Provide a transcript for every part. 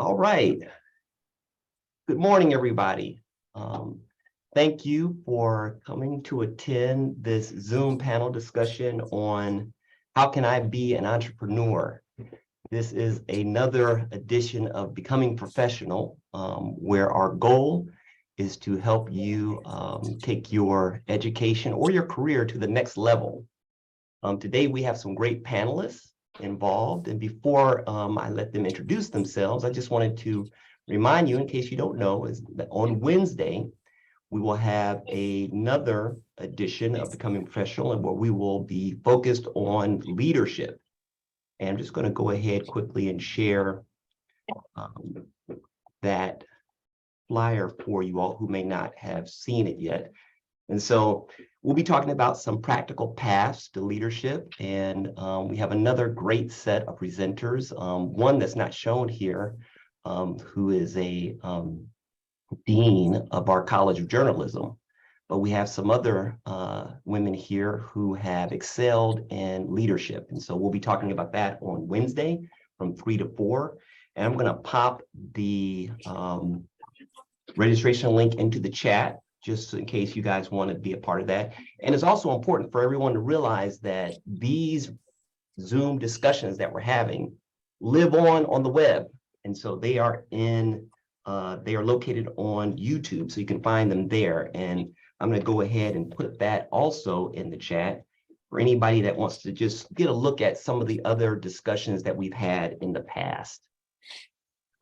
All right. Good morning, everybody. Thank you for coming to attend this Zoom panel discussion on how can I be an entrepreneur. This is another edition of Becoming Professional, where our goal is to help you take your education or your career to the next level. Today, we have some great panelists involved. And before I let them introduce themselves, I just wanted to remind you, in case you don't know, is that on Wednesday, we will have another edition of Becoming Professional, and where we will be focused on leadership. And I'm just going to go ahead quickly and share that flyer for you all who may not have seen it yet. And so we'll be talking about some practical paths to leadership. And we have another great set of presenters, one that's not shown here, who is a dean of our College of Journalism. But we have some other women here who have excelled in leadership. And so we'll be talking about that on Wednesday from 3 to 4. And I'm going to pop the registration link into the chat, just in case you guys want to be a part of that. And it's also important for everyone to realize that these Zoom discussions that we're having live on the web. And so they are located on YouTube, so you can find them there. And I'm going to go ahead and put that also in the chat for anybody that wants to just get a look at some of the other discussions that we've had in the past.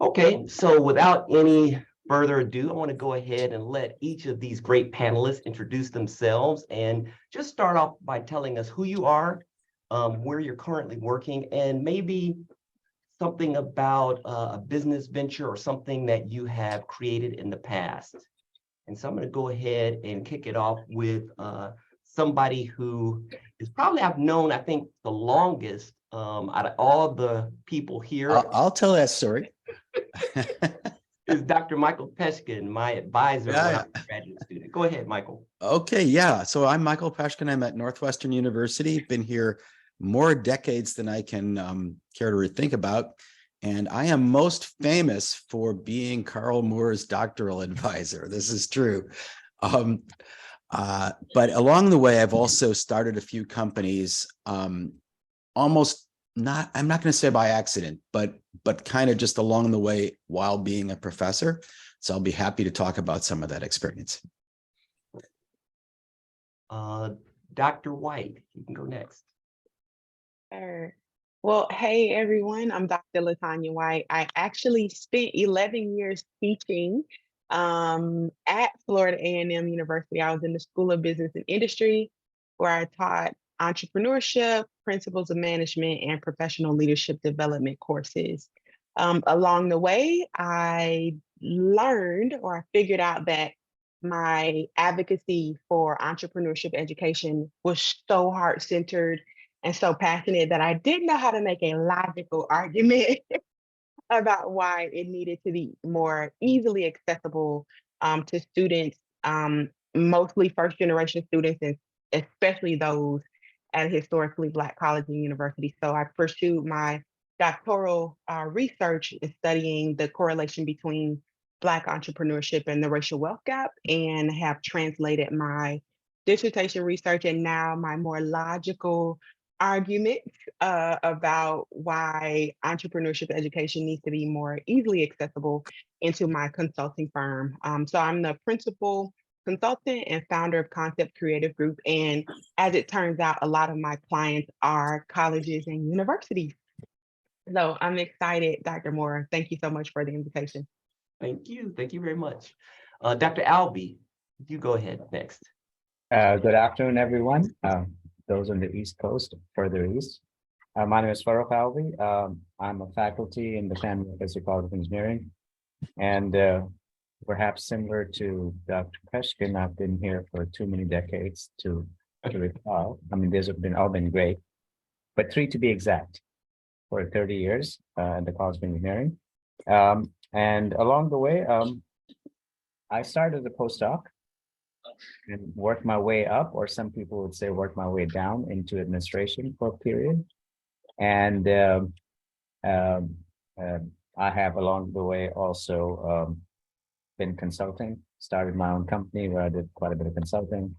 Okay, so without any further ado, I want to go ahead and let each of these great panelists introduce themselves and just start off by telling us who you are, where you're currently working, and maybe something about a business venture or something that you have created in the past. And so I'm going to go ahead and kick it off with somebody who is probably I've known, I think, the longest out of all the people here. I'll tell that story. Is Dr. Michael Peshkin, my advisor when I was a graduate student. Go ahead, Michael. Okay, yeah. So I'm Michael Peshkin. I'm at Northwestern University. Been here more decades than I can care to think about. And I am most famous for being Carl Moore's doctoral advisor. This is true. But along the way, I've also started a few companies, almost not, I'm not going to say by accident, but kind of just along the way while being a professor. So I'll be happy to talk about some of that experience. Dr. White, you can go next. Sure. Well, hey, everyone, I'm Dr. LaTanya White. I actually spent 11 years teaching at Florida A&M University. I was in the School of Business and Industry, where I taught entrepreneurship, principles of management, and professional leadership development courses. Along the way, I learned or I figured out that my advocacy for entrepreneurship education was so heart-centered and so passionate that I didn't know how to make a logical argument about why it needed to be more easily accessible to students, mostly first-generation students, and especially those at historically Black colleges and universities. So I pursued my doctoral research in studying the correlation between Black entrepreneurship and the racial wealth gap, and have translated my dissertation research and now my more logical arguments about why entrepreneurship education needs to be more easily accessible into my consulting firm. So I'm the principal consultant and founder of Concept Creative Group. And as it turns out, a lot of my clients are colleges and universities. So I'm excited, Dr. Moore. Thank you so much for the invitation. Thank you. Thank you very much. Dr. Albee, you go ahead next. Good afternoon, everyone. Those on the East Coast, further east. My name is Farooq Alvi. I'm a faculty in the FAMU-FSU College of Engineering. And perhaps similar to Dr. Peshkin, I've been here for too many decades to recall. I mean, these have been all been great, but 3 to be exact, for 30 years at the College of Engineering. And along the way, I started as a postdoc and worked my way up, or some people would say work my way down into administration for a period. And I have along the way also been consulting, started my own company where I did quite a bit of consulting,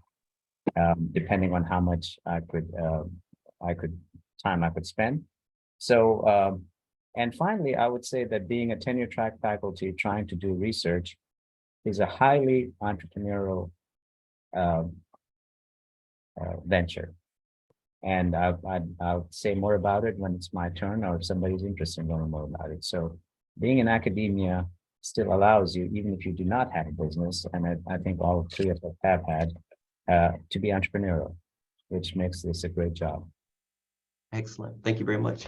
depending on how much I could spend. So, and finally, I would say that being a tenure track faculty trying to do research is a highly entrepreneurial venture. And I'll say more about it when it's my turn or if somebody's interested in learning more about it. So being in academia still allows you, even if you do not have a business, and I think all three of us have had, to be entrepreneurial, which makes this a great job. Excellent. Thank you very much.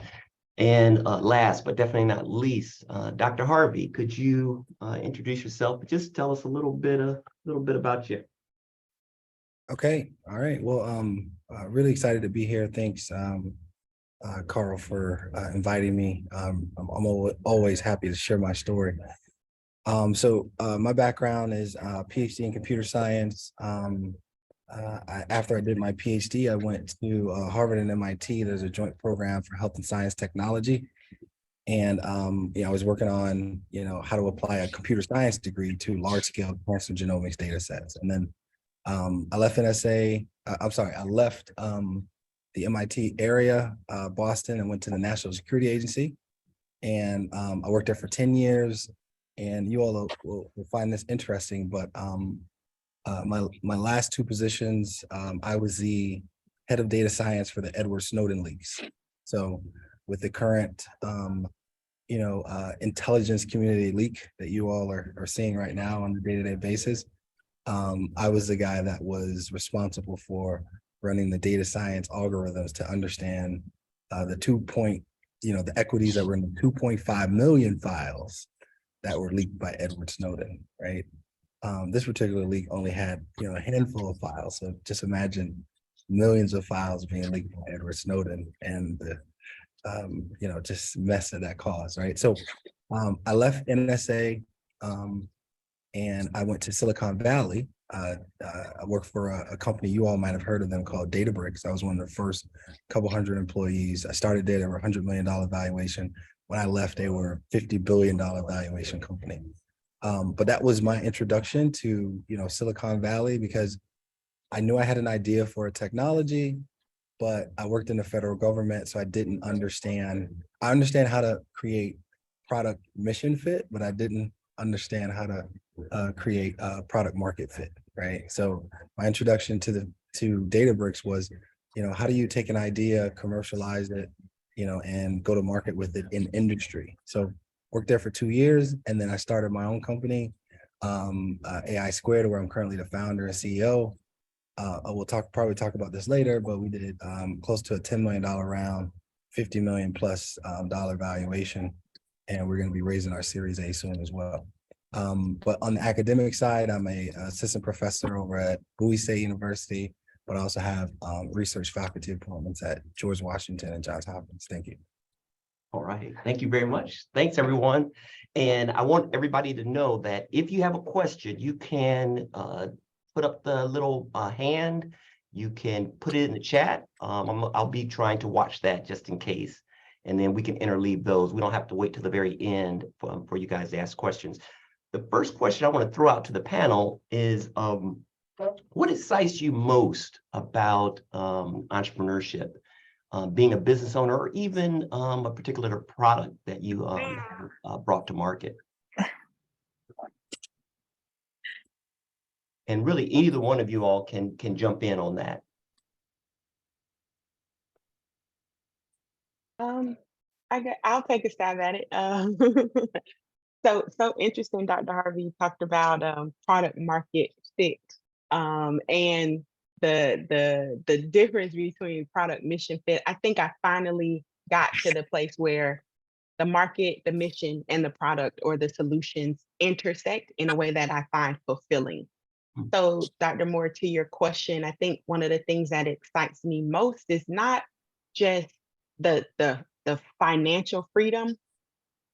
And last but definitely not least, Dr. Harvey, could you introduce yourself? Just tell us a little bit about you. Okay, all right. Well, really excited to be here. Thanks, Carl, for inviting me. I'm always happy to share my story. So my background is PhD in computer science. After I did my PhD, I went to Harvard and MIT. There's a joint program for health and science technology. And I was working on, how to apply a computer science degree to large scale cancer genomics data sets. And then I left NSA. I left the MIT area, Boston, and went to the National Security Agency. And I worked there for 10 years. And you all will find this interesting, but my last two positions, I was the head of data science for the Edward Snowden leaks. So with the current, intelligence community leak that you all are seeing right now on a day-to-day basis, I was the guy that was responsible for running the data science algorithms to understand the equities that were in the 2.5 million files that were leaked by Edward Snowden, right? This particular leak only had, a handful of files. So just imagine millions of files being leaked by Edward Snowden and the, just mess that caused, right? So I left NSA and I went to Silicon Valley. I worked for a company you all might have heard of them called Databricks. I was one of the first couple hundred employees. I started there, they were $100 million valuation. When I left, they were a $50 billion valuation company. But that was my introduction to, Silicon Valley, because I knew I had an idea for a technology, but I worked in the federal government, so I didn't understand. I understand how to create product mission fit, but I didn't understand how to create product market fit, right? So my introduction to Databricks was, how do you take an idea, commercialize it, and go to market with it in industry? So worked there for 2 years, and then I started my own company, AI Squared, where I'm currently the founder and CEO. We'll probably talk about this later, but we did close to a $10 million round, 50 million plus dollar valuation, and we're going to be raising our Series A soon as well. But on the academic side, I'm a assistant professor over at Bowie State University, but I also have research faculty appointments at George Washington and Johns Hopkins. Thank you. All right. Thank you very much. Thanks, everyone. And I want everybody to know that if you have a question, you can put up the little hand. You can put it in the chat. I'll be trying to watch that just in case. And then we can interleave those. We don't have to wait till the very end for you guys to ask questions. The first question I want to throw out to the panel is, what excites you most about entrepreneurship? Being a business owner, or even a particular product that you brought to market. And really, either one of you all can jump in on that. I'll take a stab at it. So interesting, Dr. Harvey, you talked about product market fit, and the difference between product mission fit. I think I finally got to the place where the market, the mission, and the product or the solutions intersect in a way that I find fulfilling. So, Dr. Moore, to your question, I think one of the things that excites me most is not just the financial freedom,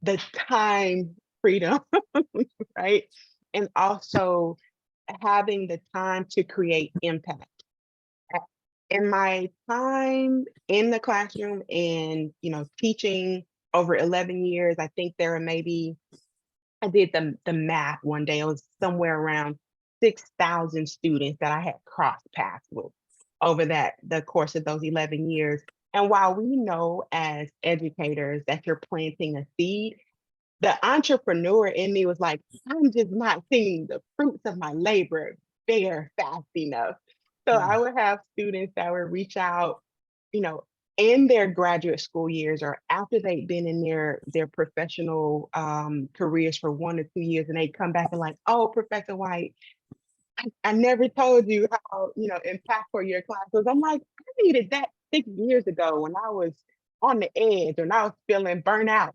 the time freedom, right? And also having the time to create impact. In my time in the classroom and teaching over 11 years, I think there are maybe, I did the math one day, it was somewhere around 6,000 students that I had crossed paths with over the course of those 11 years. And while we know as educators that you're planting a seed, the entrepreneur in me was like, I'm just not seeing the fruits of my labor bear fast enough. So I would have students that would reach out, you know, in their graduate school years or after they've been in their professional careers for 1 or 2 years, and they come back and like, oh, Professor White, I never told you how, impactful your class was. I'm like, I needed that 6 years ago when I was on the edge and I was feeling burnout.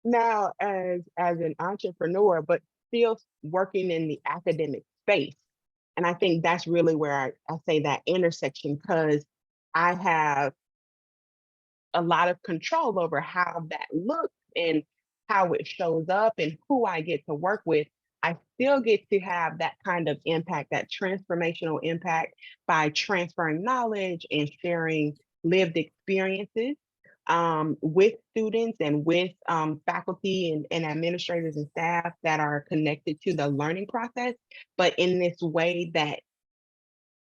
Now as an entrepreneur, but still working in the academic space. And I think that's really where I say that intersection, because I have a lot of control over how that looks and how it shows up and who I get to work with. I still get to have that kind of impact, that transformational impact, by transferring knowledge and sharing lived experiences with students and with faculty and administrators and staff that are connected to the learning process, but in this way that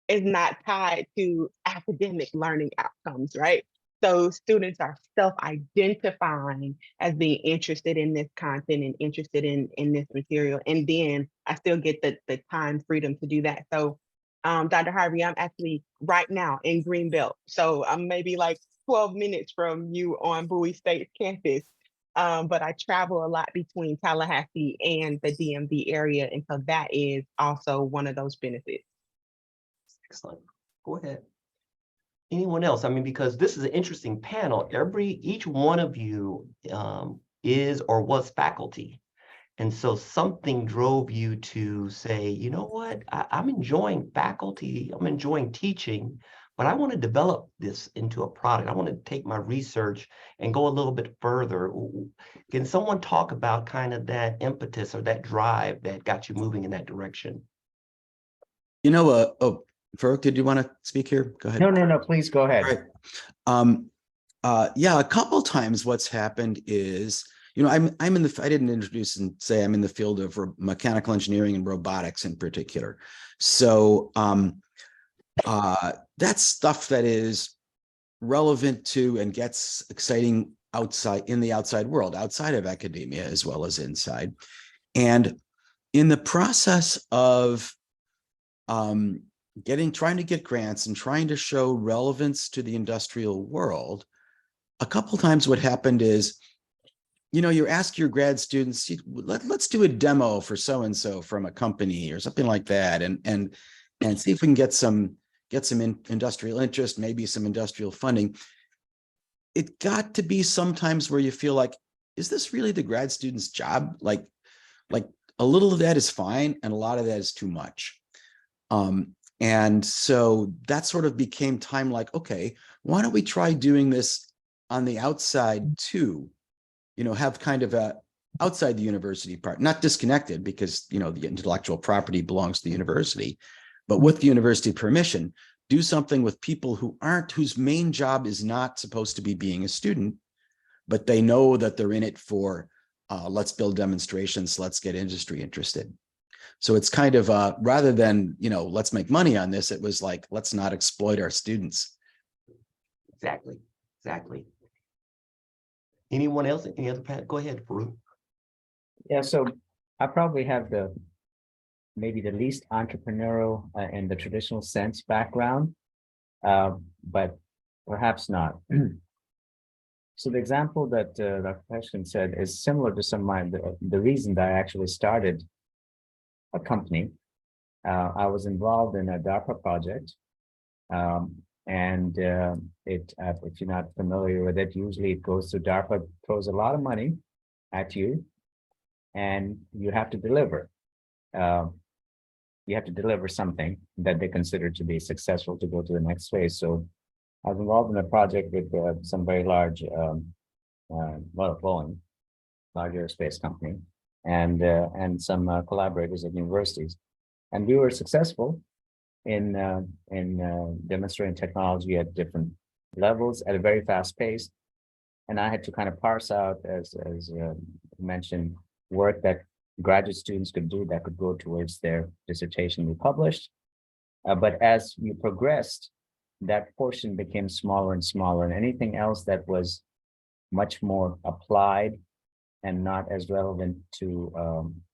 is not tied to academic learning outcomes, right? So students are self-identifying as being interested in this content and interested in this material. And then I still get the time freedom to do that. So Dr. Harvey, I'm actually right now in Greenbelt. So I'm maybe like 12 minutes from you on Bowie State's campus. But I travel a lot between Tallahassee and the DMV area. And so that is also one of those benefits. Excellent. Go ahead. Anyone else? I mean, because this is an interesting panel. Each one of you is or was faculty. And so something drove you to say, you know what, I'm enjoying faculty, I'm enjoying teaching, but I want to develop this into a product. I want to take my research and go a little bit further. Can someone talk about kind of that impetus or that drive that got you moving in that direction? Farouk, did you want to speak here? Go ahead. No, please go ahead. All right. Yeah, a couple times what's happened is, I'm in the, I didn't introduce and say I'm in the field of mechanical engineering and robotics in particular. So that's stuff that is relevant to and gets exciting in the outside world, outside of academia as well as inside. And in the process of trying to get grants and trying to show relevance to the industrial world, a couple times what happened is, you ask your grad students, let's do a demo for so-and-so from a company or something like that, and see if we can get some industrial interest, maybe some industrial funding. It got to be sometimes where you feel like, is this really the grad student's job? Like a little of that is fine, and a lot of that is too much. And so that sort of became time like, okay, why don't we try doing this on the outside too? Have kind of a outside the university part, not disconnected, because, the intellectual property belongs to the university, but with the university permission, do something with people whose main job is not supposed to be being a student, but they know that they're in it for, let's build demonstrations, let's get industry interested. So it's kind of rather than, let's make money on this, it was like, let's not exploit our students. Exactly. Anyone else? Any other? Go ahead, Farouk. Yeah, so I probably have maybe the least entrepreneurial in the traditional sense background, but perhaps not. So the example that Dr. Peshkin said is similar to some of the reason that I actually started a company. I was involved in a DARPA project. If you're not familiar with it, usually it goes to DARPA, throws a lot of money at you, and you have to deliver. You have to deliver something that they consider to be successful to go to the next phase. So I was involved in a project with some very large, Boeing, large aerospace company, and some collaborators at universities, and we were successful in demonstrating technology at different levels at a very fast pace. And I had to kind of parse out, as mentioned, work that graduate students could do that could go towards their dissertation we published. But as we progressed, that portion became smaller and smaller, and anything else that was much more applied and not as relevant to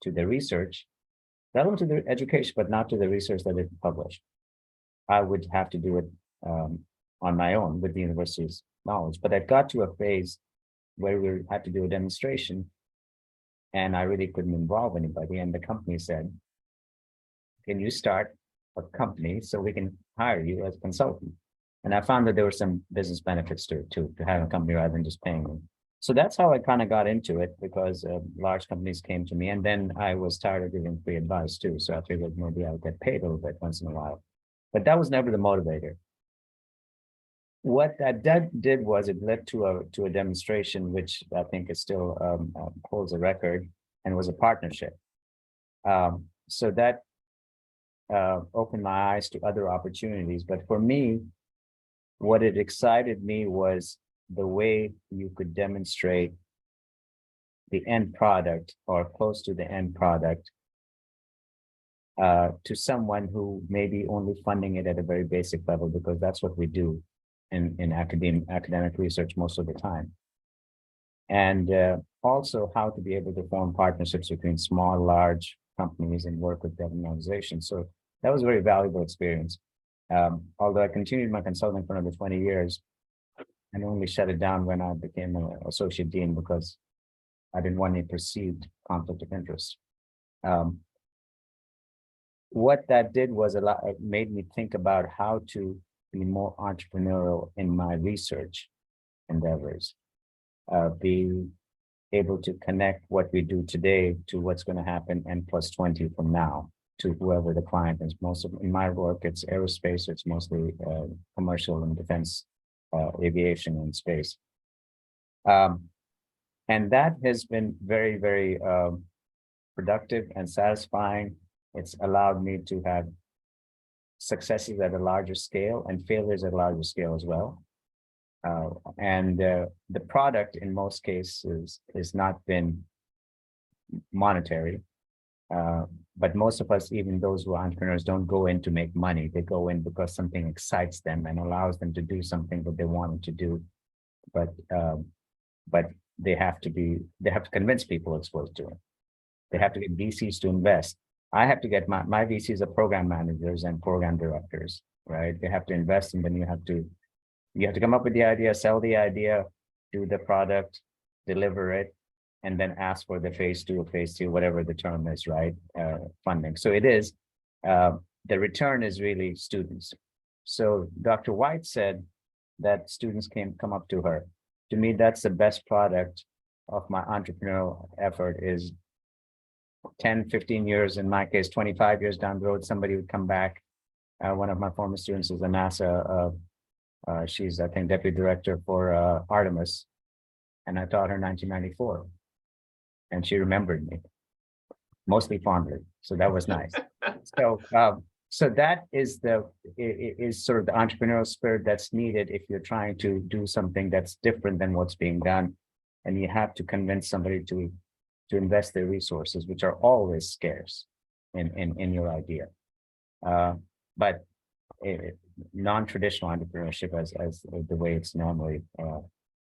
the research, relevant to the education, but not to the research that it published, I would have to do it on my own with the university's knowledge. But I got to a phase where we had to do a demonstration, and I really couldn't involve anybody. And the company said, "Can you start a company so we can hire you as a consultant?" And I found that there were some business benefits to having a company rather than just paying them. So that's how I kind of got into it, because large companies came to me, and then I was tired of giving free advice too. So I figured maybe I'll get paid a little bit once in a while, but that was never the motivator. What that did was it led to a demonstration, which I think is still holds a record, and was a partnership. So that opened my eyes to other opportunities. But for me, what it excited me was the way you could demonstrate the end product or close to the end product to someone who may be only funding it at a very basic level, because that's what we do in academic research most of the time. And also how to be able to form partnerships between small, large companies and work with government organizations. So that was a very valuable experience. Although I continued my consulting for another 20 years, and only shut it down when I became an associate dean, because I didn't want any perceived conflict of interest. What that did was it made me think about how to be more entrepreneurial in my research endeavors, be able to connect what we do today to what's going to happen N+20 from now to whoever the client is. Most of in my work, it's aerospace, it's mostly commercial and defense, aviation and space. And that has been very, very productive and satisfying. It's allowed me to have successes at a larger scale and failures at a larger scale as well. And the product in most cases has not been monetary. But most of us, even those who are entrepreneurs, don't go in to make money. They go in because something excites them and allows them to do something that they wanted to do. But they have to convince people exposed to it. They have to get VCs to invest. I have to get my VCs are program managers and program directors, right? They have to invest, and then you have to come up with the idea, sell the idea, do the product, deliver it, and then ask for the phase 2 or phase 3, whatever the term is, right? Funding. So it is, the return is really students. So Dr. White said that students come up to her. To me, that's the best product of my entrepreneurial effort. Is 10, 15 years, in my case, 25 years down the road, somebody would come back. One of my former students is a NASA, she's, I think, deputy director for Artemis. And I taught her 1994. And she remembered me, mostly fondly. So that was nice. So that is sort of the entrepreneurial spirit that's needed if you're trying to do something that's different than what's being done. And you have to convince somebody to invest their resources, which are always scarce in your idea. But non-traditional entrepreneurship as the way it's normally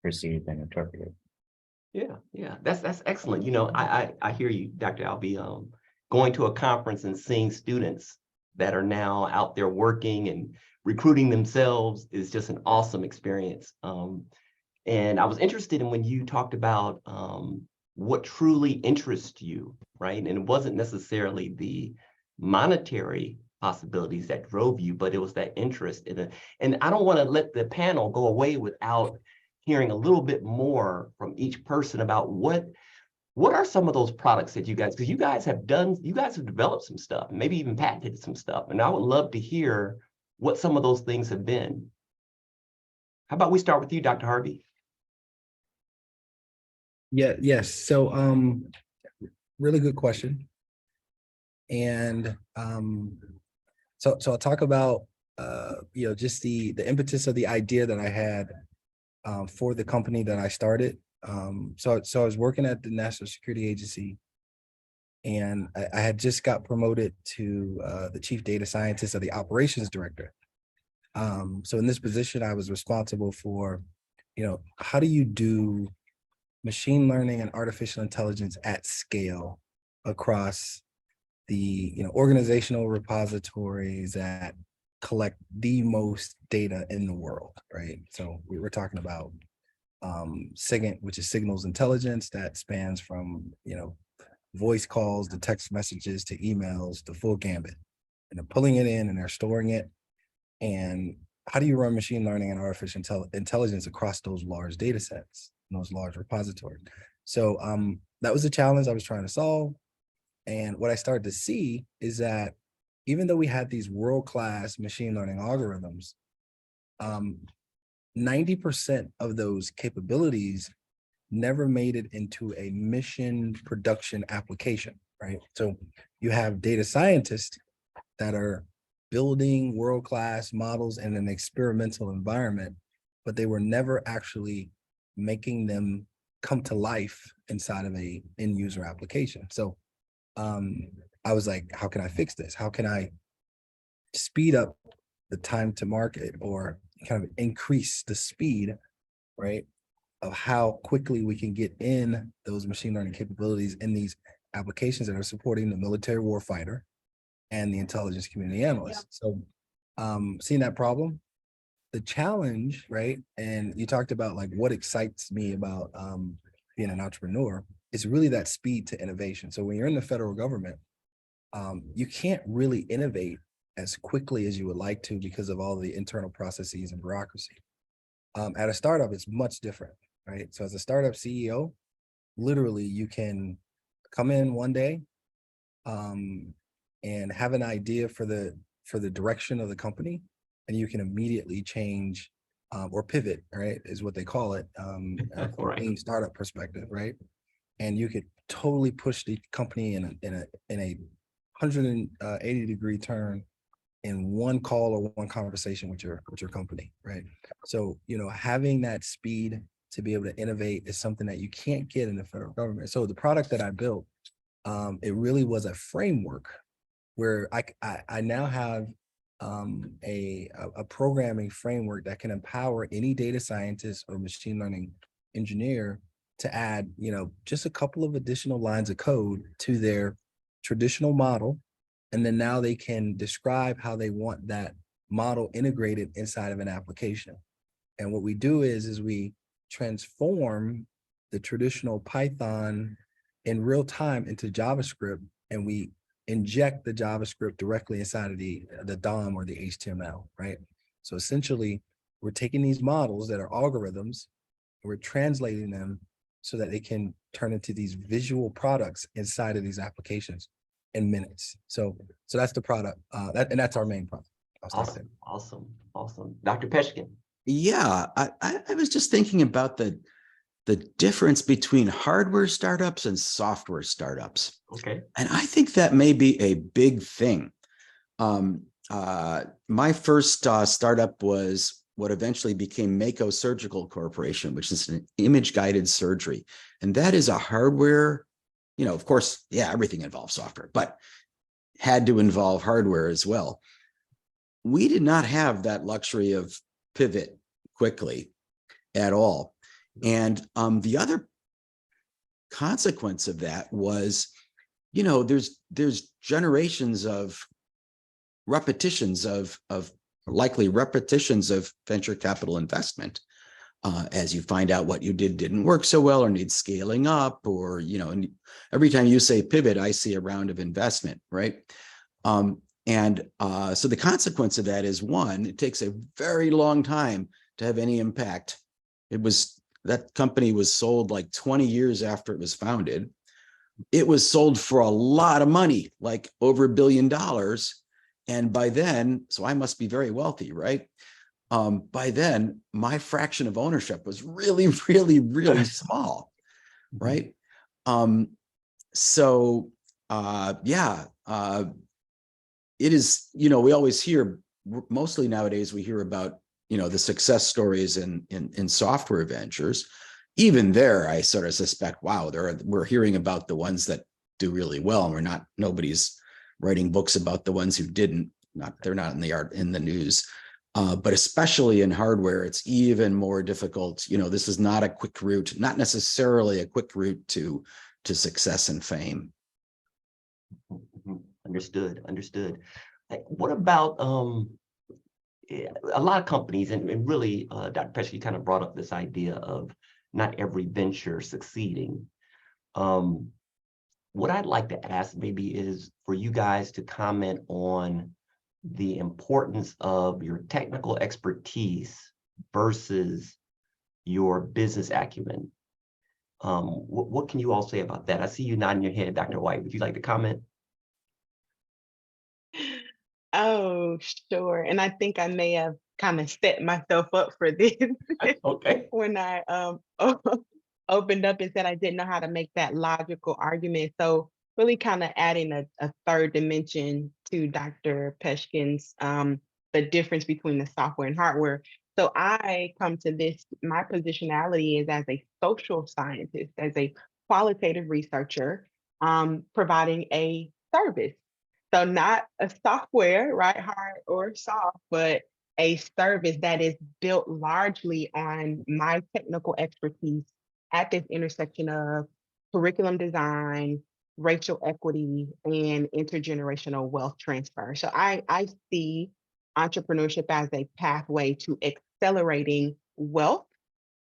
perceived and interpreted. Yeah, that's excellent. You know, I hear you, Dr. Albee. Going to a conference and seeing students that are now out there working and recruiting themselves is just an awesome experience. And I was interested in when you talked about what truly interests you, right? And it wasn't necessarily the monetary possibilities that drove you, but it was that interest in it. And I don't want to let the panel go away without hearing a little bit more from each person about what are some of those products that you guys, because you guys have developed some stuff, maybe even patented some stuff. And I would love to hear what some of those things have been. How about we start with you, Dr. Harvey? Yes. So really good question. And so I'll talk about just the impetus of the idea that I had for the company that I started. So I was working at the National Security Agency, and I had just got promoted to the chief data scientist of the operations director. So in this position, I was responsible for, how do you do machine learning and artificial intelligence at scale across the organizational repositories that collect the most data in the world, right? So we were talking about SIGINT, which is signals intelligence, that spans from voice calls to text messages to emails, the full gambit. And they're pulling it in and they're storing it. And how do you run machine learning and artificial intelligence across those large data sets, those large repositories? So that was the challenge I was trying to solve. And what I started to see is that even though we had these world-class machine learning algorithms, 90% of those capabilities never made it into a mission production application, right? So you have data scientists that are building world-class models in an experimental environment, but they were never actually making them come to life inside of a end user application. So I was like, how can I fix this? How can I speed up the time to market, or kind of increase the speed, right, of how quickly we can get in those machine learning capabilities in these applications that are supporting the military warfighter and the intelligence community analysts. So seeing that problem, the challenge, right, and you talked about like what excites me about being an entrepreneur, is really that speed to innovation. So when you're in the federal government, you can't really innovate as quickly as you would like to because of all the internal processes and bureaucracy. At a startup, it's much different, right? So as a startup CEO, literally you can come in one day and have an idea for the direction of the company, and you can immediately change or pivot, right, is what they call it, from a lean startup perspective, right? And you could totally push the company in a 180-degree turn in one call or one conversation with your company, right? So having that speed to be able to innovate is something that you can't get in the federal government. So the product that I built, it really was a framework where I now have a programming framework that can empower any data scientist or machine learning engineer to add, just a couple of additional lines of code to their traditional model. And then now they can describe how they want that model integrated inside of an application. And what we do is we transform the traditional Python in real time into JavaScript, and we inject the JavaScript directly inside of the DOM or the HTML, right? So essentially, we're taking these models that are algorithms, and we're translating them so that they can turn into these visual products inside of these applications in minutes. So that's the product, and that's our main product. Awesome. Dr. Peshkin. Yeah, I was just thinking about the difference between hardware startups and software startups. Okay. And I think that may be a big thing. My first startup was what eventually became Mako Surgical Corporation, which is an image-guided surgery. And that is a hardware, of course, yeah, everything involves software, but had to involve hardware as well. We did not have that luxury of pivot quickly at all. And the other consequence of that was, there's generations of repetitions of venture capital investment as you find out what you didn't work so well or needs scaling up, or and every time you say pivot, I see a round of investment, right? So the consequence of that is, one, it takes a very long time to have any impact. That company was sold like 20 years after it was founded. It was sold for a lot of money, like over $1 billion. And by then, so I must be very wealthy, right? By then, my fraction of ownership was really, really, really small, right? It is, we always hear, mostly nowadays, we hear about the success stories in software ventures, even there, I sort of suspect, wow, we're hearing about the ones that do really well, and nobody's writing books about the ones who didn't. They're not in the news. But especially in hardware, it's even more difficult. This is not a quick route, not necessarily a quick route to success and fame. Understood. What about a lot of companies, and really, Dr. Pesci, you kind of brought up this idea of not every venture succeeding. What I'd like to ask maybe is for you guys to comment on the importance of your technical expertise versus your business acumen. What can you all say about that? I see you nodding your head, Dr. White. Would you like to comment? Oh, sure. And I think I may have kind of set myself up for this Okay. when I opened up and said I didn't know how to make that logical argument. So really kind of adding a third dimension to Dr. Peshkin's the difference between the software and hardware. So I come to this, my positionality is as a social scientist, as a qualitative researcher, providing a service. So not a software, right, hard or soft, but a service that is built largely on my technical expertise at this intersection of curriculum design, racial equity, and intergenerational wealth transfer. So I see entrepreneurship as a pathway to accelerating wealth.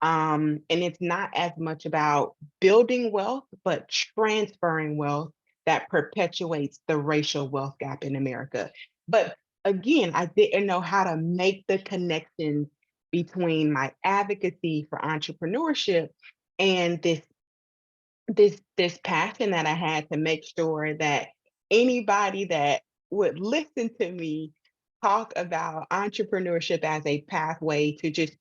And it's not as much about building wealth, but transferring wealth that perpetuates the racial wealth gap in America. But again, I didn't know how to make the connections between my advocacy for entrepreneurship and this passion that I had to make sure that anybody that would listen to me talk about entrepreneurship as a pathway to just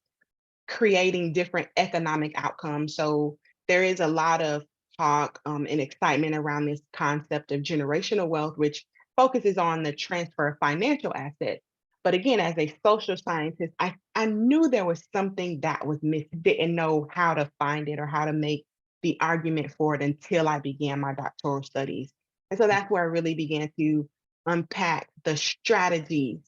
creating different economic outcomes. So there is a lot of talk and excitement around this concept of generational wealth, which focuses on the transfer of financial assets. But again, as a social scientist, I knew there was something that was missing, didn't know how to find it or how to make the argument for it until I began my doctoral studies. And so that's where I really began to unpack the strategies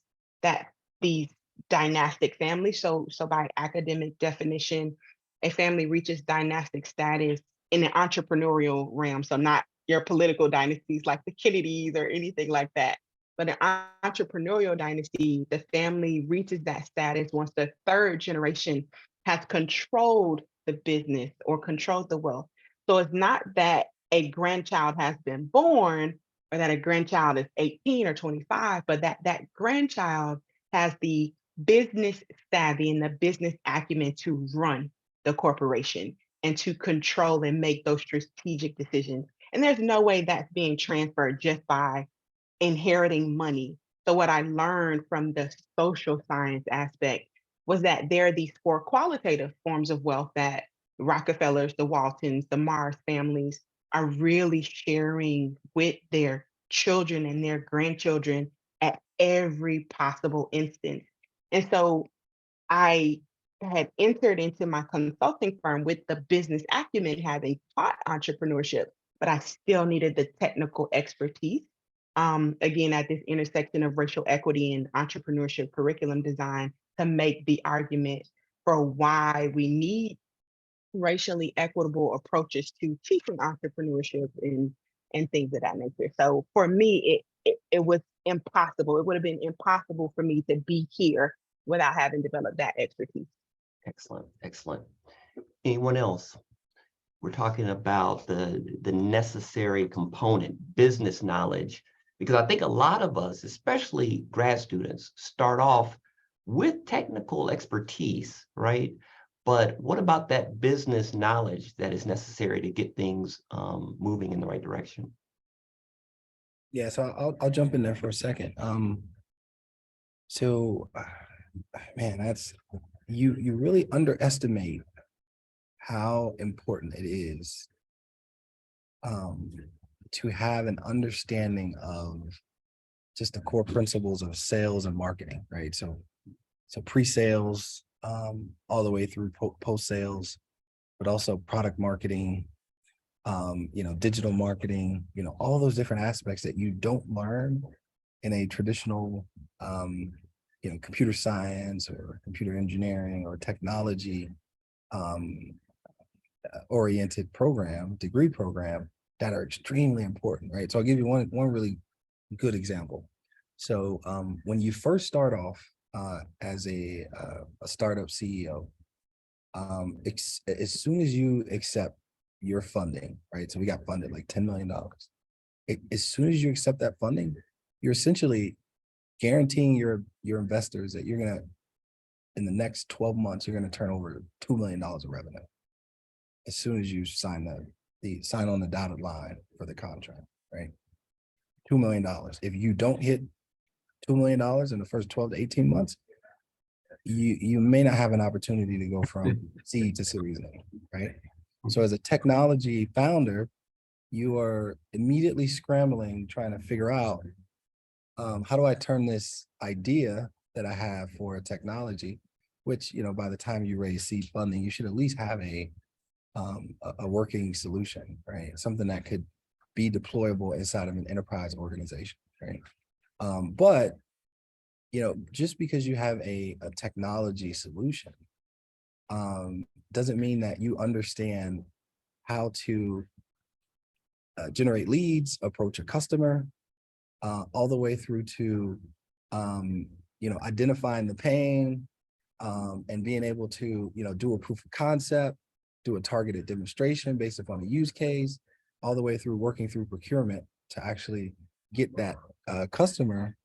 that these dynastic families. So by academic definition, a family reaches dynastic status in the entrepreneurial realm. So not your political dynasties like the Kennedys or anything like that. But an entrepreneurial dynasty, the family reaches that status once the third generation has controlled the business or controlled the wealth. So it's not that a grandchild has been born or that a grandchild is 18 or 25, but that grandchild has the business savvy and the business acumen to run the corporation and to control and make those strategic decisions. And there's no way that's being transferred just by inheriting money. So what I learned from the social science aspect was that there are these four qualitative forms of wealth that Rockefellers, the Waltons, the Mars families are really sharing with their children and their grandchildren at every possible instance. And so I had entered into my consulting firm with the business acumen, having taught entrepreneurship, but I still needed the technical expertise. Again, at this intersection of racial equity and entrepreneurship curriculum design to make the argument for why we need racially equitable approaches to teaching entrepreneurship and things of that nature. So for me, it was impossible. It would have been impossible for me to be here without having developed that expertise. Excellent. Anyone else? We're talking about the necessary component, business knowledge, because I think a lot of us, especially grad students, start off with technical expertise, right? But what about that business knowledge that is necessary to get things moving in the right direction? Yeah, so I'll jump in there for a second. So man, that's you really underestimate how important it is to have an understanding of just the core principles of sales and marketing, right? So So pre-sales, all the way through post-sales, but also product marketing, digital marketing, all those different aspects that you don't learn in a traditional, computer science or computer engineering or technology oriented degree program that are extremely important, right? So I'll give you one really good example. So when you first start off as a startup CEO, as soon as you accept your funding, right? So we got funded like $10 million. As soon as you accept that funding, you're essentially guaranteeing your investors that you're gonna, in the next 12 months, you're gonna turn over $2 million of revenue. As soon as you sign sign on the dotted line for the contract, right? $2 million. If you don't hit $2 million in the first 12 to 18 months, you may not have an opportunity to go from seed to Series A, right? So as a technology founder, you are immediately scrambling, trying to figure out how do I turn this idea that I have for a technology, which, by the time you raise seed funding, you should at least have a working solution, right? Something that could be deployable inside of an enterprise organization, right? But just because you have a technology solution doesn't mean that you understand how to generate leads, approach a customer, all the way through to identifying the pain and being able to do a proof of concept, do a targeted demonstration based upon a use case, all the way through working through procurement to actually get that customer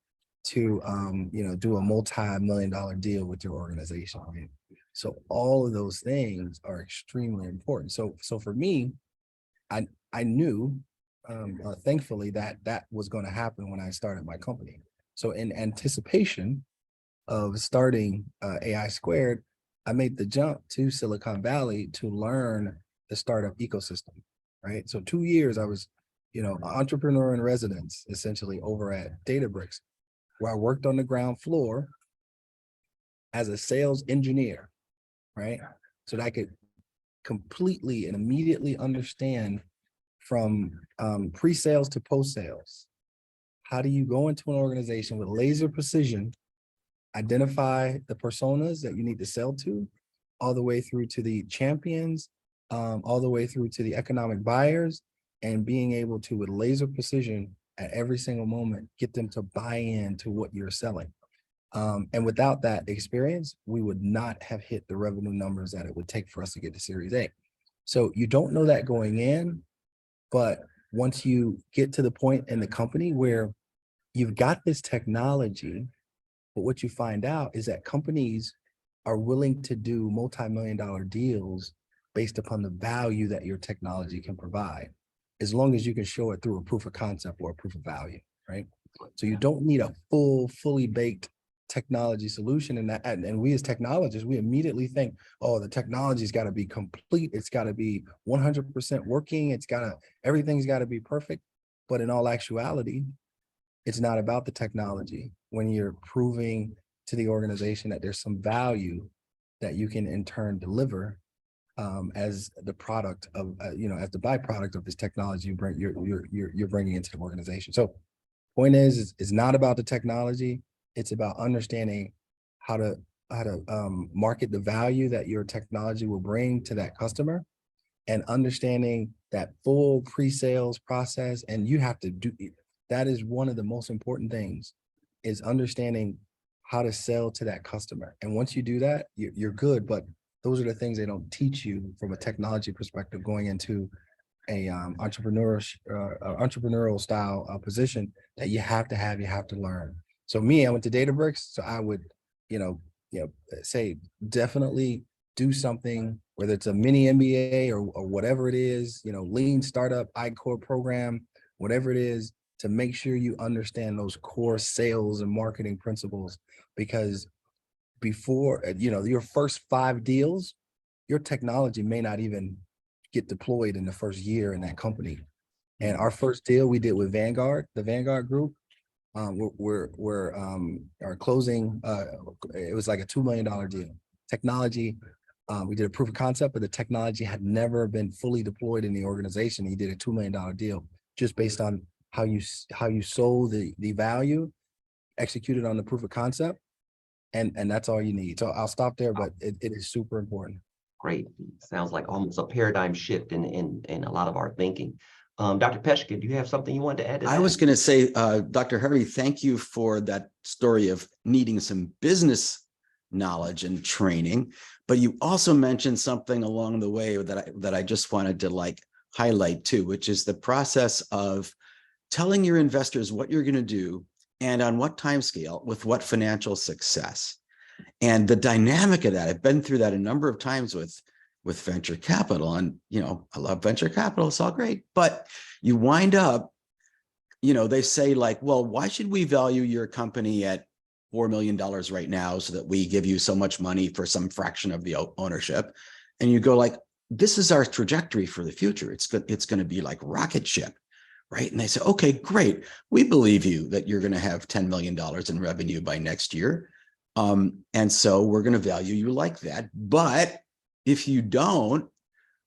to do a multi-million-dollar deal with your organization. Right? So all of those things are extremely important. So for me, I knew thankfully that was going to happen when I started my company. So in anticipation of starting AI Squared, I made the jump to Silicon Valley to learn the startup ecosystem, right? So 2 years I was, entrepreneur in residence, essentially over at Databricks, where I worked on the ground floor as a sales engineer, right? So that I could completely and immediately understand from pre-sales to post-sales. How do you go into an organization with laser precision, identify the personas that you need to sell to, all the way through to the champions, all the way through to the economic buyers, and being able to, with laser precision at every single moment, get them to buy into what you're selling. And without that experience, we would not have hit the revenue numbers that it would take for us to get to Series A. So you don't know that going in, but once you get to the point in the company where you've got this technology, but what you find out is that companies are willing to do multi-million-dollar deals based upon the value that your technology can provide, as long as you can show it through a proof of concept or a proof of value, right? So you don't need a fully baked technology solution. And we as technologists, we immediately think, oh, the technology's got to be complete. It's got to be 100% working. Everything's got to be perfect. But in all actuality, it's not about the technology. When you're proving to the organization that there's some value that you can in turn deliver as the product of, as the byproduct of this technology you're bringing into the organization. So point is, it's not about the technology. It's about understanding how to market the value that your technology will bring to that customer, and understanding that full pre-sales process. And you have to do, that is one of the most important things, is understanding how to sell to that customer. And once you do that, you're good. But those are the things they don't teach you from a technology perspective going into a entrepreneurial style position that you have to learn. So me, I went to Databricks, so I would, say definitely do something, whether it's a mini MBA or whatever it is, lean startup, I-Core program, whatever it is, to make sure you understand those core sales and marketing principles. Because before, your first 5 deals, your technology may not even get deployed in the first year in that company. And our first deal we did with Vanguard, the Vanguard group, are closing, it was like a $2 million deal. Technology, we did a proof of concept, but the technology had never been fully deployed in the organization. He did a $2 million deal just based on how you sold the value, executed on the proof of concept, and that's all you need. So I'll stop there, but it is super important. Great. Sounds like almost a paradigm shift in a lot of our thinking. Dr. Peshka, do you have something you want to add to that? I was going to say, Dr. Harvey, thank you for that story of needing some business knowledge and training, but you also mentioned something along the way that I just wanted to like highlight too, which is the process of telling your investors what you're going to do and on what time scale with what financial success. And the dynamic of that, I've been through that a number of times with venture capital, and I love venture capital, it's all great, but you wind up, they say like, well, why should we value your company at $4 million right now so that we give you so much money for some fraction of the ownership? And you go like, this is our trajectory for the future. It's going to be like rocket ship, right? And they say, okay, great. We believe you that you're going to have $10 million in revenue by next year. And so we're going to value you like that. But if you don't,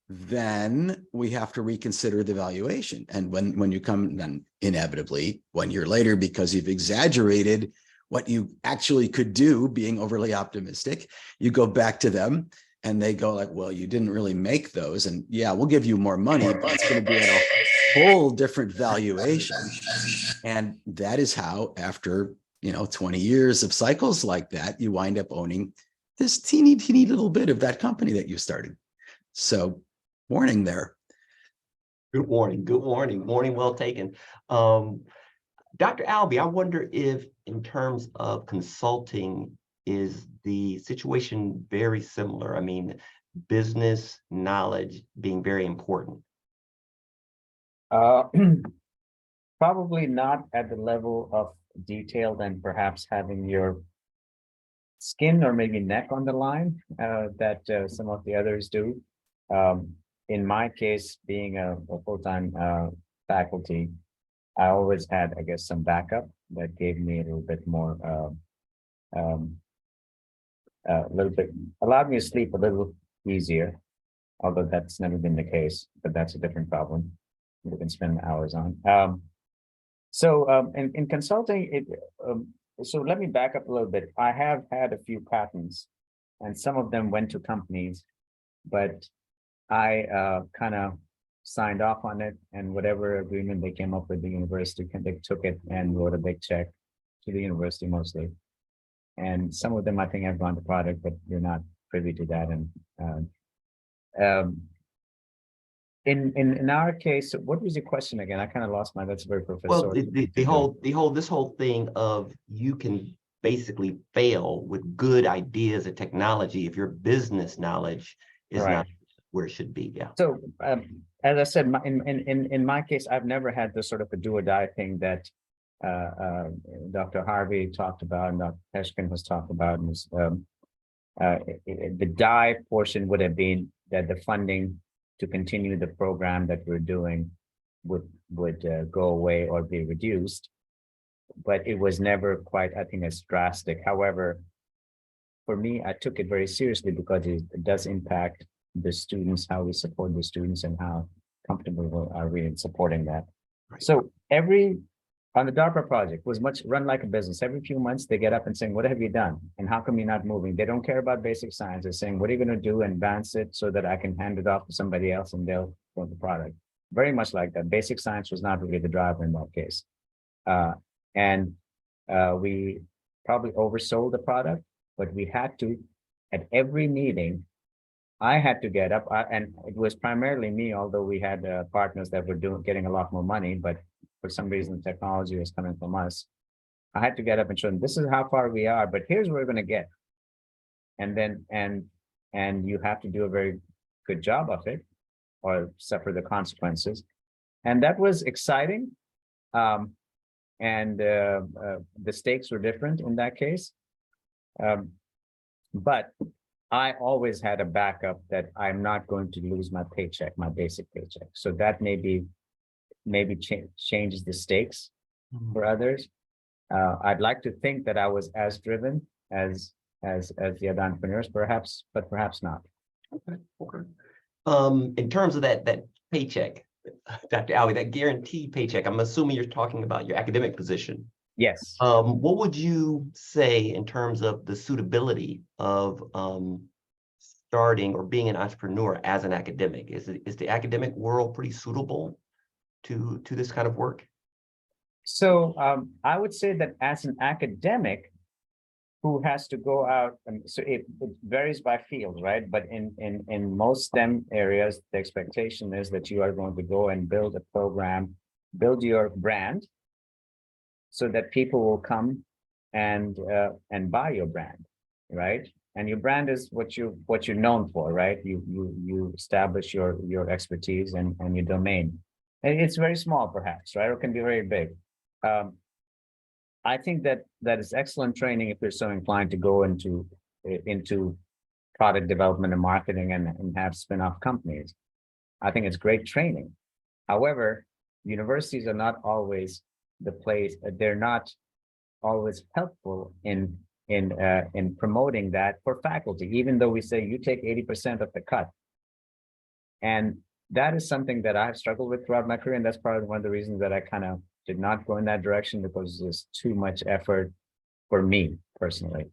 then we have to reconsider the valuation. And when you come then inevitably 1 year later, because you've exaggerated what you actually could do, being overly optimistic, you go back to them and they go like, well, you didn't really make those. And yeah, we'll give you more money, but it's going to be at a whole different valuation. And that is how, after 20 years of cycles like that, you wind up owning this teeny little bit of that company that you started. So warning there. Good warning. Good warning. Warning well taken. Dr. Albee, I wonder if in terms of consulting, is the situation very similar? I mean, business knowledge being very important. Probably not at the level of detail than perhaps having your skin or maybe neck on the line that some of the others do. In my case, being a full-time faculty, I always had, I guess, some backup that gave me a little bit more, allowed me to sleep a little easier, although that's never been the case, but that's a different problem we can spend hours on. In consulting, so let me back up a little bit. I have had a few patents, and some of them went to companies, but I kind of signed off on it, and whatever agreement they came up with the university, they took it and wrote a big check to the university mostly. And some of them I think have gone to product, but you're not privy to that. And in our case, what was your question again? I kind of lost my. That's very professorial. Well, this whole thing of you can basically fail with good ideas and technology if your business knowledge is Right. not where it should be. Yeah. So as I said, in my case, I've never had this sort of a do or die thing that Dr. Harvey talked about and Dr. Peshkin was talked about. And the die portion would have been that the funding to continue the program that we're doing would go away or be reduced, but it was never quite, I think, as drastic. However, for me, I took it very seriously because it does impact the students, how we support the students, and how comfortable are we in supporting that. Right. So on the DARPA project was much run like a business. Every few months they get up and saying, what have you done? And how come you're not moving? They don't care about basic science. They're saying, what are you going to do? Advance it so that I can hand it off to somebody else and they'll build the product. Very much like that. Basic science was not really the driver in that case. We probably oversold the product, but we had to, at every meeting, I had to get up, and it was primarily me, although we had partners that were getting a lot more money, but for some reason, the technology was coming from us. I had to get up and show them, this is how far we are, but here's where we're going to get. And then, and you have to do a very good job of it or suffer the consequences. And that was exciting. The stakes were different in that case. But I always had a backup that I'm not going to lose my paycheck, my basic paycheck. So that maybe changes the stakes for others. I'd like to think that I was as driven as the other entrepreneurs, perhaps, but perhaps not. Okay, okay. In terms of that paycheck, Dr. Alvey, that guaranteed paycheck, I'm assuming you're talking about your academic position. Yes. What would you say in terms of the suitability of starting or being an entrepreneur as an academic? Is the academic world pretty suitable to this kind of work? So I would say that as an academic who has to go out, and so it varies by field, right? But in most STEM areas, the expectation is that you are going to go and build a program, build your brand, so that people will come and buy your brand, right? And your brand is what you're known for, right? You establish your expertise and your domain. And it's very small, perhaps, right? Or it can be very big. I think that is excellent training if you're so inclined to go into product development and marketing and have spin-off companies. I think it's great training. However, universities are not always the place. They're not always helpful in promoting that for faculty, even though we say you take 80% of the cut. And that is something that I've struggled with throughout my career. And that's probably one of the reasons that I kind of did not go in that direction, because there's too much effort for me personally.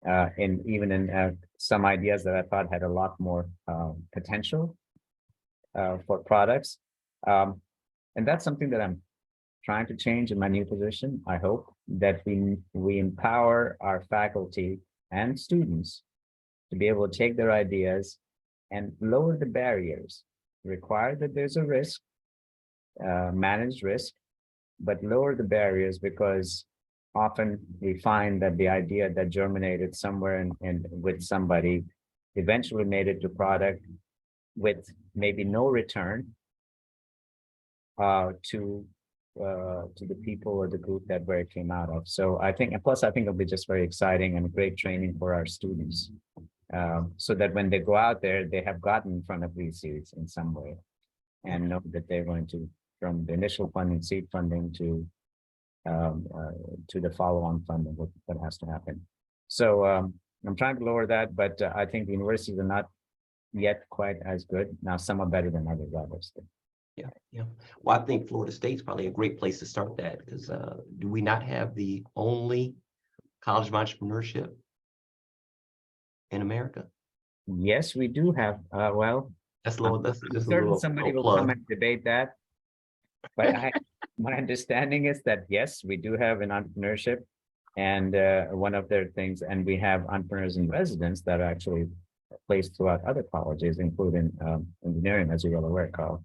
And even in some ideas that I thought had a lot more potential for products. And that's something that I'm trying to change in my new position. I hope that we empower our faculty and students to be able to take their ideas and lower the barriers, require that there's a risk, managed risk, but lower the barriers, because often we find that the idea that germinated somewhere in with somebody eventually made it to product with maybe no return to the people or the group that where it came out of. So I think, and plus I think it'll be just very exciting and great training for our students, so that when they go out there, they have gotten in front of VCs in some way and know that they're going to, from the initial funding, seed funding to the follow-on funding that has to happen. So I'm trying to lower that, but I think the universities are not yet quite as good. Now some are better than others, obviously. Yeah. Well, I think Florida State's probably a great place to start that, because do we not have the only college of entrepreneurship in America? Yes, we do have. Well, That's a little. That's I'm just a certain little somebody will plug. come and debate that. But my understanding is that yes, we do have an entrepreneurship, and one of their things, and we have entrepreneurs in residence that are actually placed throughout other colleges, including engineering, as you're well aware, Carl.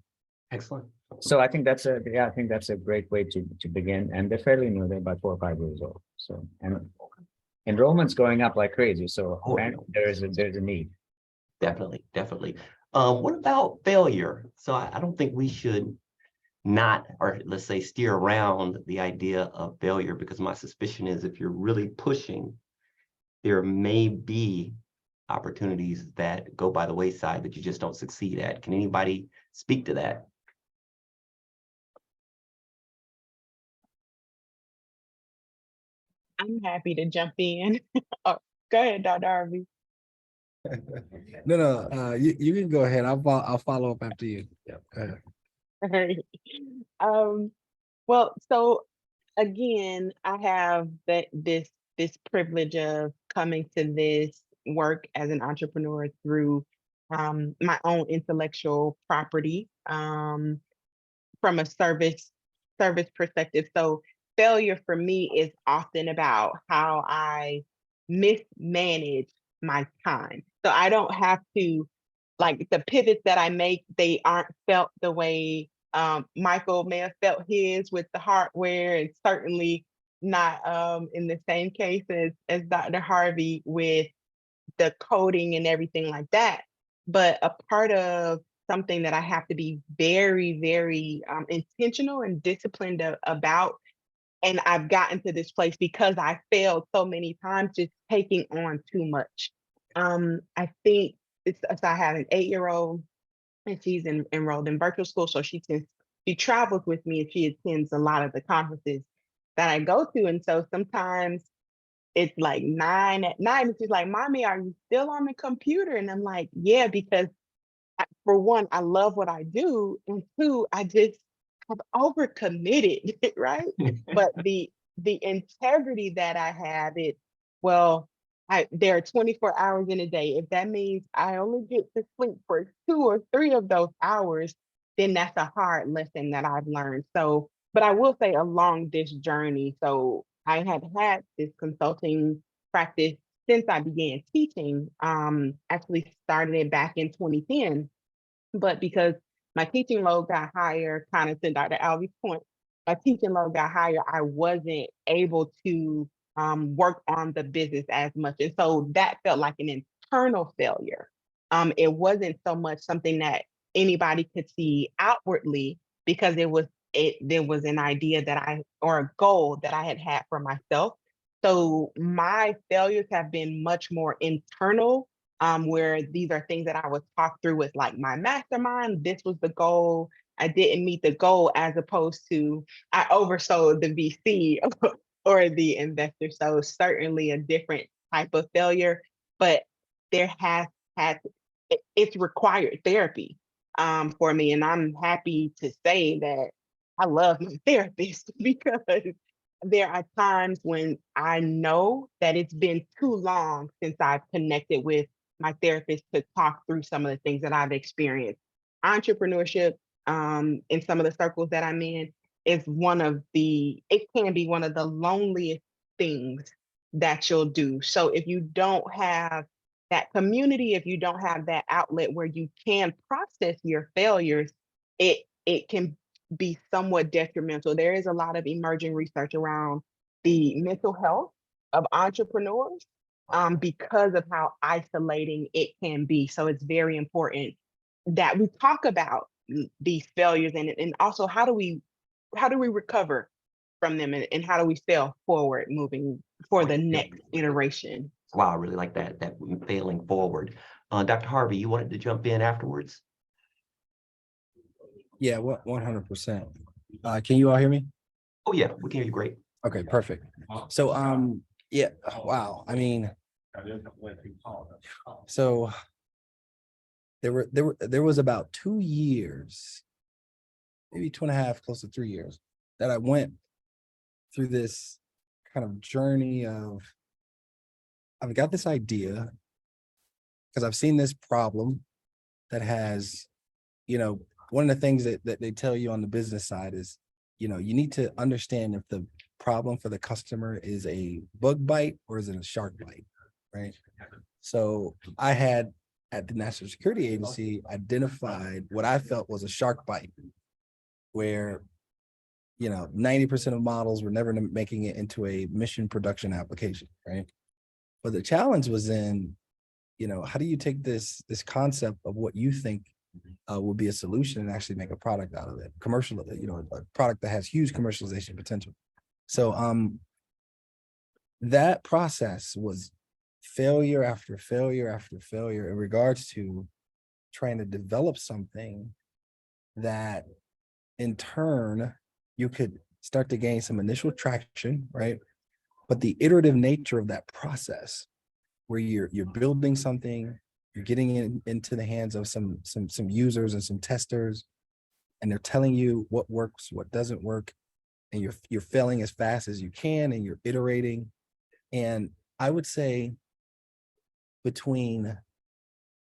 Excellent. So I think that's a great way to begin, and they're fairly new. They're about 4 or 5 years old. So, and enrollment's going up like crazy. So there's a need. Definitely. What about failure? So I don't think we should not, or let's say steer around the idea of failure, because my suspicion is if you're really pushing, there may be opportunities that go by the wayside that you just don't succeed at. Can anybody speak to that? I'm happy to jump in. Oh, go ahead, Dr. Harvey. No, you can go ahead. I'll follow up after you. Yeah, go ahead. Well, so again, I have this privilege of coming to this work as an entrepreneur through my own intellectual property from a service perspective. So failure for me is often about how I mismanage my time. So I don't have to, like, the pivots that I make, they aren't felt the way Michael may have felt his with the hardware, and certainly not in the same case as Dr. Harvey with the coding and everything like that. But a part of something that I have to be very, very intentional and disciplined about. And I've gotten to this place because I failed so many times, just taking on too much. I think so I have an 8-year-old, and she's enrolled in virtual school. So she travels with me, and she attends a lot of the conferences. that I go to. And so sometimes it's like 9 at night. And she's like, "Mommy, are you still on the computer?" And I'm like, "Yeah, because for one, I love what I do, and two, I just have overcommitted, right? But the integrity that I have, well, there are 24 hours in a day. If that means I only get to sleep for 2 or 3 of those hours, then that's a hard lesson that I've learned. So, but I will say along this journey, so I had this consulting practice since I began teaching. Actually started it back in 2010, but because my teaching load got higher, kind of to Dr. Alvey's point, my teaching load got higher, I wasn't able to work on the business as much. And so that felt like an internal failure. It wasn't so much something that anybody could see outwardly, because there was an idea that or a goal that I had for myself. So my failures have been much more internal, where these are things that I would talk through with like my mastermind. This was the goal. I didn't meet the goal, as opposed to I oversold the VC or the investor. So certainly a different type of failure, but there has had it's required therapy for me, and I'm happy to say that I love my therapist because there are times when I know that it's been too long since I've connected with my therapist to talk through some of the things that I've experienced. Entrepreneurship, in some of the circles that I'm in, it can be one of the loneliest things that you'll do. So if you don't have that community, if you don't have that outlet where you can process your failures, it can be somewhat detrimental. There is a lot of emerging research around the mental health of entrepreneurs, because of how isolating it can be. So it's very important that we talk about these failures, and also how do we recover from them, and how do we fail forward moving for the next iteration. Wow, I really like that failing forward. Dr. Harvey, you wanted to jump in afterwards? Yeah, 100%. Can you all hear me? Oh yeah, we can hear you great. Okay, perfect. So, yeah, wow. I mean, so there was about 2 years, maybe 2.5, close to 3 years, that I went through this kind of journey of, I've got this idea because I've seen this problem that has, one of the things that they tell you on the business side is, you need to understand if the problem for the customer is a bug bite or is it a shark bite, right? So I had, at the National Security Agency, identified what I felt was a shark bite, where 90% of models were never making it into a mission production application, right? But the challenge was in, how do you take this concept of what you think would be a solution and actually make a product out of it, commercial, a product that has huge commercialization potential. So that process was failure after failure after failure in regards to trying to develop something that in turn you could start to gain some initial traction, right? But the iterative nature of that process, where you're building something, you're getting it into the hands of some users and some testers, and they're telling you what works, what doesn't work, and you're failing as fast as you can, and you're iterating. And I would say between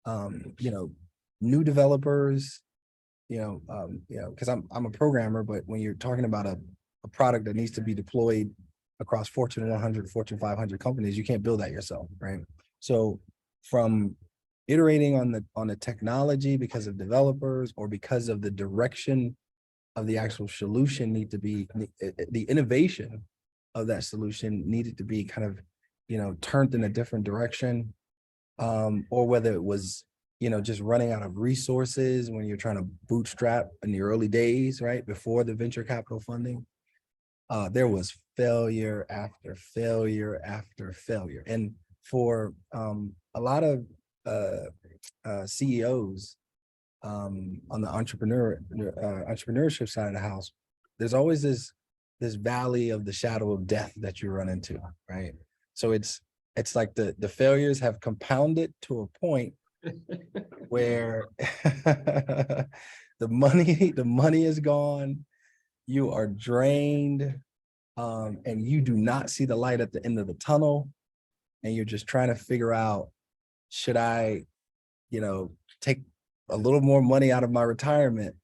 new developers, because I'm a programmer, but when you're talking about a product that needs to be deployed across Fortune 100, Fortune 500 companies, you can't build that yourself, right? So from iterating on the technology because of developers or because of the direction of the actual solution the innovation of that solution needed to be kind of, turned in a different direction, or whether it was, just running out of resources when you're trying to bootstrap in the early days, right? Before the venture capital funding, there was failure after failure after failure. And for a lot of CEOs on the entrepreneurship side of the house, there's always this this valley of the shadow of death that you run into, right? So it's like the failures have compounded to a point where the money is gone, you are drained, and you do not see the light at the end of the tunnel, and you're just trying to figure out, should I, take a little more money out of my retirement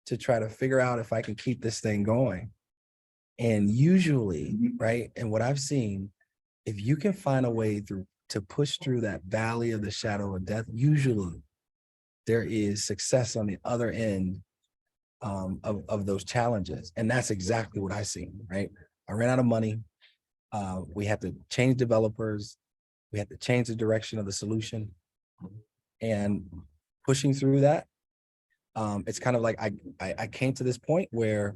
to try to figure out if I can keep this thing going. And usually, right, and what I've seen, if you can find a way to push through that valley of the shadow of death, usually there is success on the other end of those challenges. And that's exactly what I seen, right? I ran out of money. We had to change developers. We had to change the direction of the solution. And pushing through that, it's kind of like I came to this point where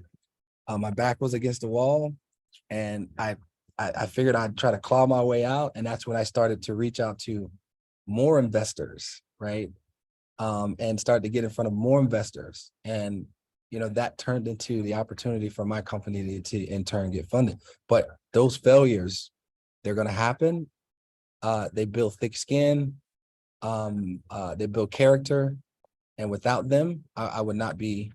my back was against the wall, and I figured I'd try to claw my way out. And that's when I started to reach out to more investors, right? And started to get in front of more investors. And, that turned into the opportunity for my company to in turn get funded. But those failures, they're going to happen. They build thick skin. They build character. And without them, I would not be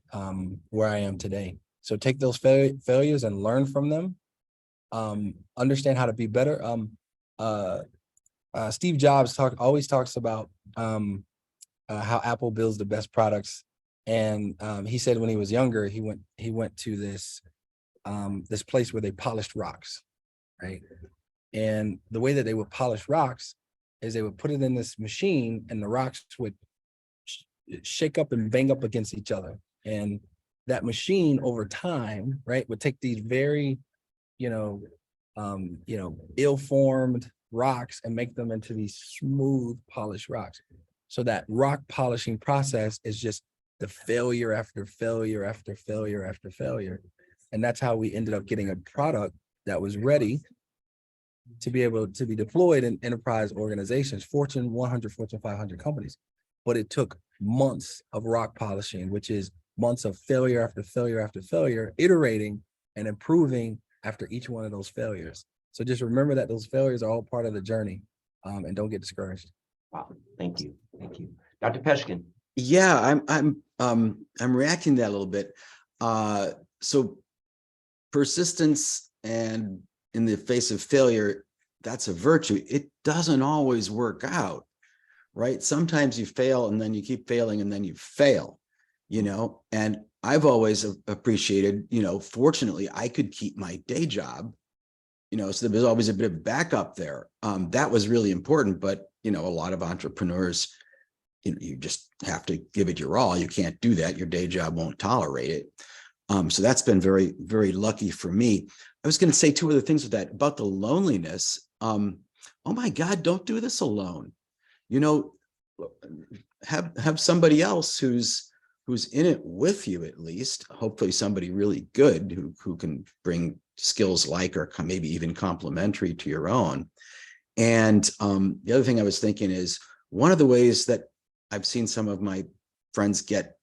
where I am today. So take those failures and learn from them. Understand how to be better. Steve Jobs always talks about how Apple builds the best products. And he said when he was younger, he went to this place where they polished rocks, right? And the way that they would polish rocks is they would put it in this machine, and the rocks would shake up and bang up against each other. And that machine over time, right, would take these very, ill-formed rocks and make them into these smooth, polished rocks. So that rock polishing process is just the failure after failure after failure after failure. And that's how we ended up getting a product that was ready to be able to be deployed in enterprise organizations, Fortune 100, Fortune 500 companies. But it took months of rock polishing, which is months of failure after failure after failure, iterating and improving after each one of those failures. So just remember that those failures are all part of the journey, and don't get discouraged. Wow, thank you. Dr. Peshkin. Yeah, I'm reacting to that a little bit. So persistence and in the face of failure, that's a virtue. It doesn't always work out, right? Sometimes you fail and then you keep failing and then you fail, and I've always appreciated, fortunately, I could keep my day job, so there was always a bit of backup there. That was really important, but, a lot of entrepreneurs, you just have to give it your all. You can't do that. Your day job won't tolerate it. So that's been very, very lucky for me. I was going to say two other things with that about the loneliness. Oh my God, don't do this alone. Have somebody else who's in it with you, at least, hopefully somebody really good who can bring skills like, or maybe even complementary to your own. And the other thing I was thinking is, one of the ways that I've seen some of my friends get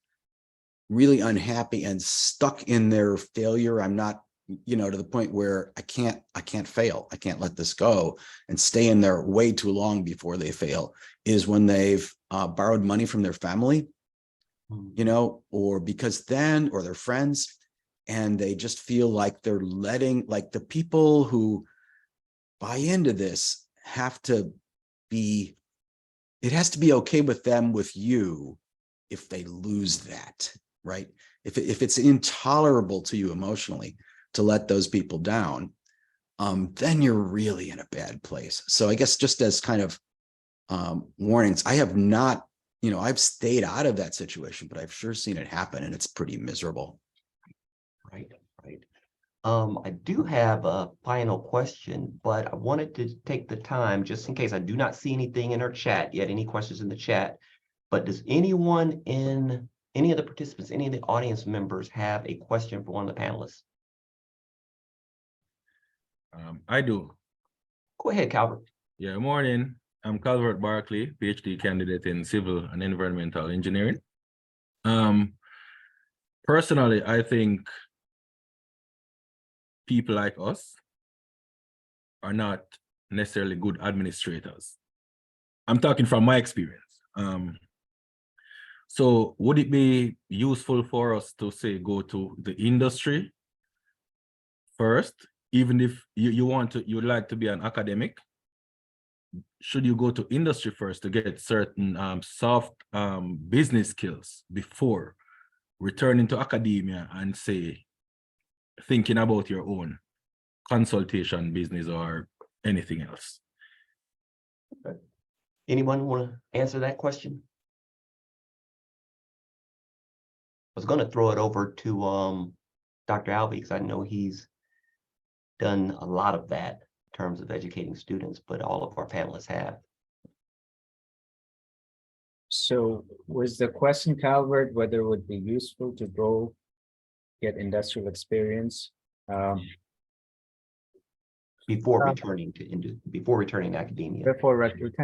really unhappy and stuck in their failure, I'm not, to the point where I can't fail. I can't let this go, and stay in there way too long before they fail, is when they've borrowed money from their family, or or their friends, and they just feel like they're like the people who buy into this it has to be okay with them, with you, if they lose that, right? If it's intolerable to you emotionally to let those people down, then you're really in a bad place. So I guess just as kind of warnings, I have not, I've stayed out of that situation, but I've sure seen it happen, and it's pretty miserable. Right. I do have a final question, but I wanted to take the time, just in case I do not see anything in our chat yet, any questions in the chat, but does anyone in any of the participants, any of the audience members have a question for one of the panelists? I do. Go ahead, Calvert. Yeah, morning. I'm Calvert Barkley, PhD candidate in civil and environmental engineering. Personally, I think people like us are not necessarily good administrators. I'm talking from my experience. So would it be useful for us to say, go to the industry first, even if you'd like to be an academic? Should you go to industry first to get certain soft business skills before returning to academia and say, thinking about your own consultation business or anything else? Anyone want to answer that question? I was going to throw it over to Dr. Alvey, because I know he's done a lot of that in terms of educating students, but all of our panelists have. So was the question, Calvert, whether it would be useful to go get industrial experience? Before returning to academia. Before return?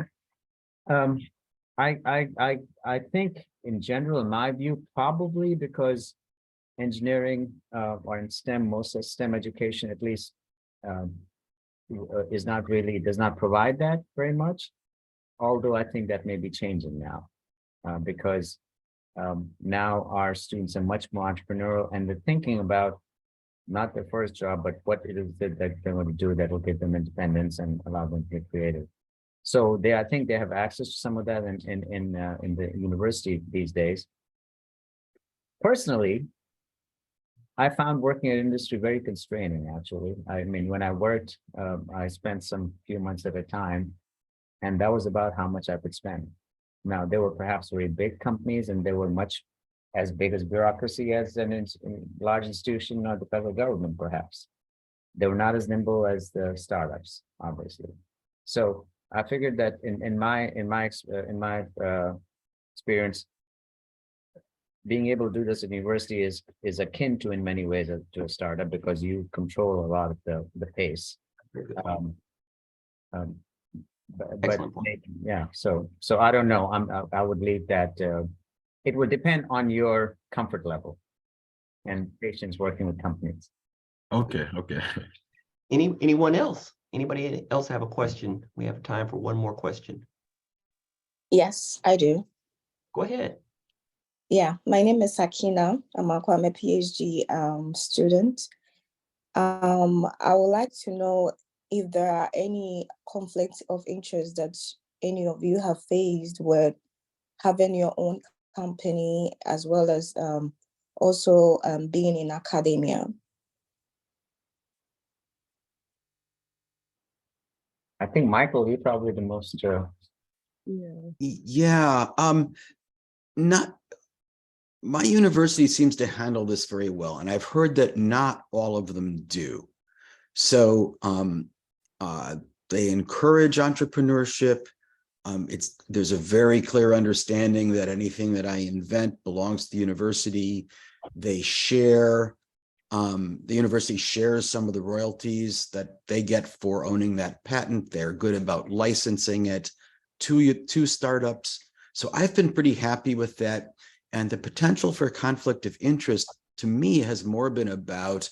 I think in general, in my view, probably because engineering or in STEM, most of STEM education at least does not provide that very much. Although I think that may be changing now because now our students are much more entrepreneurial and they're thinking about not their first job, but what it is that they're going to do that will give them independence and allow them to be creative. So I think they have access to some of that in the university these days. Personally, I found working in industry very constraining, actually. I mean, when I worked, I spent some few months at a time, and that was about how much I could spend. Now, there were perhaps very big companies, and they were much as big as bureaucracy as a large institution or the federal government, perhaps. They were not as nimble as the startups, obviously. So I figured that in my experience, being able to do this at university is akin to, in many ways, to a startup because you control a lot of the pace. But yeah, so I don't know. I would leave that. It would depend on your comfort level and patience working with companies. Okay. Anyone else? Anybody else have a question? We have time for one more question. Yes, I do. Go ahead. Yeah, my name is Sakina. I'm a PhD student. I would like to know if there are any conflicts of interest that any of you have faced with having your own company as well as also being in academia. I think, Michael, you're probably the most. Yeah, not my university seems to handle this very well, and I've heard that not all of them do. So they encourage entrepreneurship. There's a very clear understanding that anything that I invent belongs to the university. They share. The university shares some of the royalties that they get for owning that patent. They're good about licensing it to startups. So I've been pretty happy with that. And the potential for conflict of interest to me has more been about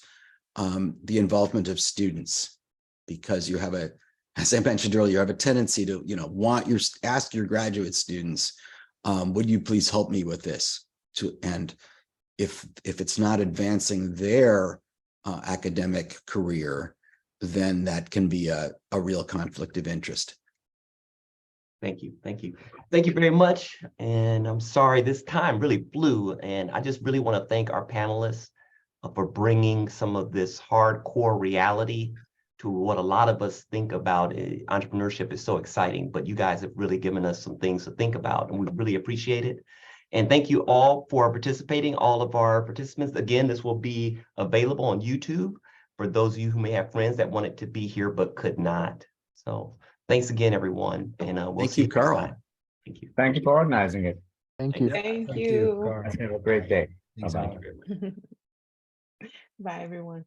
the involvement of students, because you have as I mentioned earlier, you have a tendency to, ask your graduate students, would you please help me with this? And if it's not advancing their academic career, then that can be a real conflict of interest. Thank you. Thank you very much. And I'm sorry, this time really flew. And I just really want to thank our panelists for bringing some of this hardcore reality to what a lot of us think about. Entrepreneurship is so exciting, but you guys have really given us some things to think about, and we really appreciate it. And thank you all for participating, all of our participants. Again, this will be available on YouTube for those of you who may have friends that wanted to be here but could not. So thanks again, everyone. And we'll see you, Carl. next time. Thank you. Thank you for organizing it. Thank you. Thank you. Have a great day. Thanks, Bye-bye. Michael. Bye, everyone.